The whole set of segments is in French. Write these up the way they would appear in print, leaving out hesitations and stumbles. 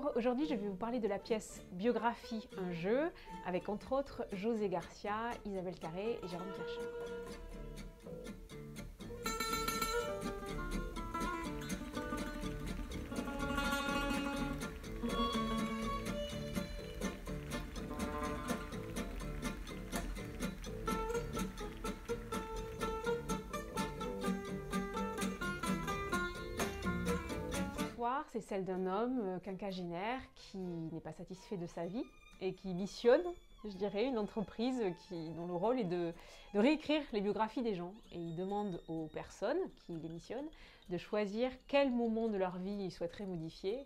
Bonjour, aujourd'hui je vais vous parler de la pièce Biographie, un jeu, avec entre autres José Garcia, Isabelle Carré et Jérôme Kircher. L'histoire, c'est celle d'un homme quinquagénaire qui n'est pas satisfait de sa vie et qui missionne, je dirais, une entreprise dont le rôle est de réécrire les biographies des gens. Et il demande aux personnes qui les missionnent de choisir quel moment de leur vie ils souhaiteraient modifier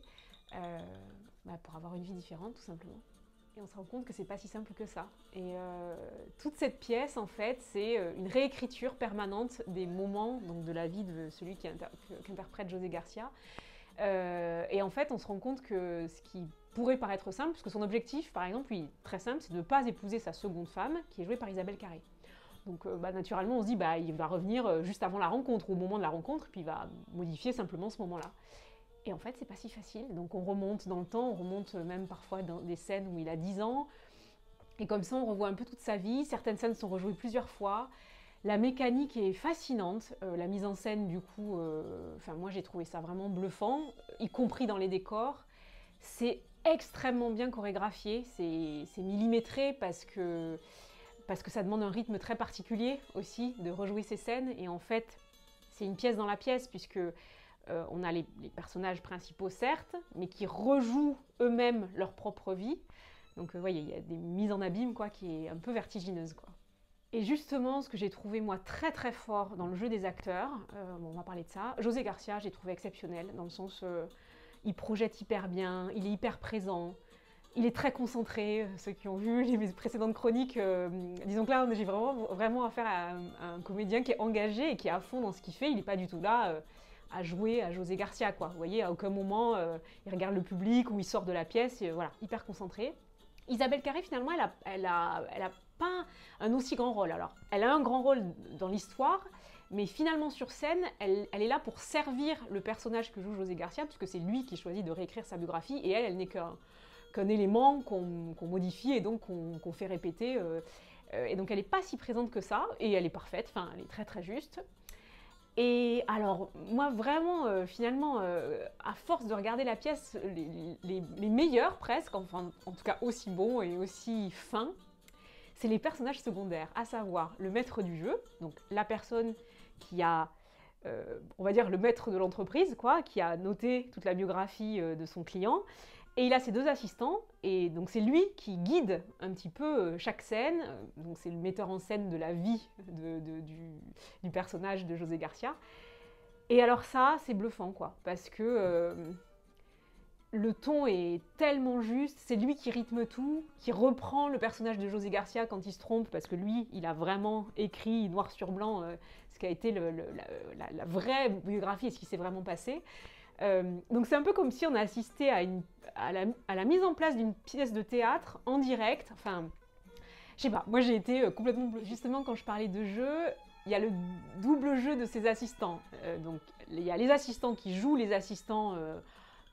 pour avoir une vie différente, tout simplement. Et on se rend compte que c'est pas si simple que ça. Et toute cette pièce, en fait, c'est une réécriture permanente des moments donc, de la vie de celui qu'interprète José Garcia. Et en fait, on se rend compte que ce qui pourrait paraître simple, puisque son objectif, par exemple, lui, très simple, c'est de ne pas épouser sa seconde femme, qui est jouée par Isabelle Carré. Donc naturellement, on se dit il va revenir juste avant la rencontre, au moment de la rencontre, puis il va modifier simplement ce moment-là. Et en fait, c'est pas si facile. Donc on remonte dans le temps, on remonte même parfois dans des scènes où il a 10 ans. Et comme ça, on revoit un peu toute sa vie. Certaines scènes sont rejouées plusieurs fois. La mécanique est fascinante, la mise en scène du coup, moi j'ai trouvé ça vraiment bluffant, y compris dans les décors. C'est extrêmement bien chorégraphié, c'est millimétré parce que ça demande un rythme très particulier aussi de rejouer ces scènes. Et en fait, c'est une pièce dans la pièce puisque on a les personnages principaux certes, mais qui rejouent eux-mêmes leur propre vie. Donc vous voyez, il y a des mises en abîme quoi, qui est un peu vertigineuse quoi. Et justement, ce que j'ai trouvé moi très très fort dans le jeu des acteurs, on va parler de ça, José Garcia, j'ai trouvé exceptionnel, dans le sens il projette hyper bien, il est hyper présent, il est très concentré. Ceux qui ont vu mes précédentes chroniques, disons que là, j'ai vraiment affaire à un comédien qui est engagé et qui est à fond dans ce qu'il fait. Il n'est pas du tout là à jouer à José Garcia, quoi. Vous voyez, à aucun moment, il regarde le public ou il sort de la pièce, voilà, hyper concentré. Isabelle Carré, finalement, elle a pas un aussi grand rôle. Alors, elle a un grand rôle dans l'histoire, mais finalement sur scène, elle est là pour servir le personnage que joue José Garcia, puisque c'est lui qui choisit de réécrire sa biographie, et elle n'est qu'un élément qu'on modifie et donc qu'on fait répéter. Et donc elle n'est pas si présente que ça, et elle est parfaite, enfin elle est très très juste. Et alors, moi vraiment, finalement, à force de regarder la pièce, les meilleurs presque, enfin en tout cas aussi bons et aussi fins, c'est les personnages secondaires, à savoir le maître du jeu, donc la personne qui a, on va dire le maître de l'entreprise, quoi, qui a noté toute la biographie de son client, et il a ses deux assistants, et donc c'est lui qui guide un petit peu chaque scène, donc c'est le metteur en scène de la vie du personnage de José Garcia. Et alors ça, c'est bluffant, quoi, parce que le ton est tellement juste, c'est lui qui rythme tout, qui reprend le personnage de José Garcia quand il se trompe, parce que lui, il a vraiment écrit noir sur blanc ce qu'a été la vraie biographie et ce qui s'est vraiment passé. Donc c'est un peu comme si on a assisté à la mise en place d'une pièce de théâtre en direct. Enfin, je sais pas, moi j'ai été complètement... Justement, quand je parlais de jeu, il y a le double jeu de ces assistants. Donc il y a les assistants qui jouent les assistants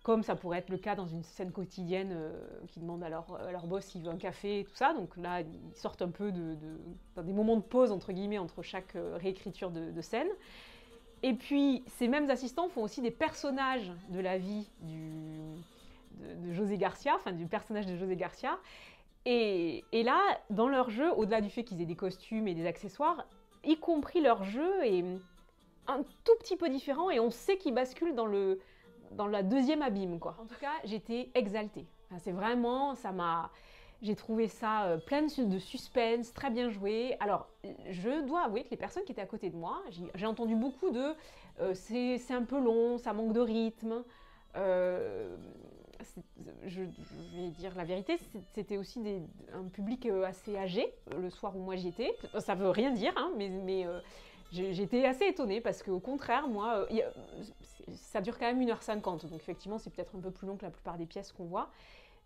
comme ça pourrait être le cas dans une scène quotidienne qui demande à leur boss s'il veut un café et tout ça. Donc là, ils sortent un peu dans des moments de pause, entre guillemets, entre chaque réécriture de scène. Et puis, ces mêmes assistants font aussi des personnages de la vie de José Garcia, enfin du personnage de José Garcia. Et là, dans leur jeu, au-delà du fait qu'ils aient des costumes et des accessoires, y compris leur jeu est un tout petit peu différent et on sait qu'ils basculent dans la deuxième abîme, quoi. En tout cas, j'étais exaltée. Enfin, c'est vraiment, j'ai trouvé ça plein de suspense, très bien joué. Alors, je dois avouer que les personnes qui étaient à côté de moi, j'ai entendu beaucoup de c'est un peu long, ça manque de rythme. Je vais dire la vérité, c'était aussi un public assez âgé, le soir où moi j'y étais. Ça veut rien dire, hein, mais j'étais assez étonnée parce qu'au contraire, moi, ça dure quand même 1h50, donc effectivement c'est peut-être un peu plus long que la plupart des pièces qu'on voit.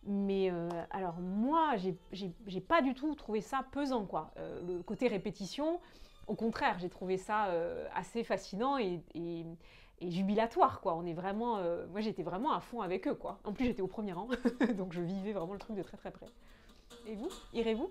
Mais alors moi, j'ai pas du tout trouvé ça pesant, quoi. Le côté répétition, au contraire, j'ai trouvé ça assez fascinant et et jubilatoire, quoi. On est vraiment, moi j'étais vraiment à fond avec eux, quoi. En plus j'étais au premier rang, donc je vivais vraiment le truc de très très près. Et vous, irez-vous ?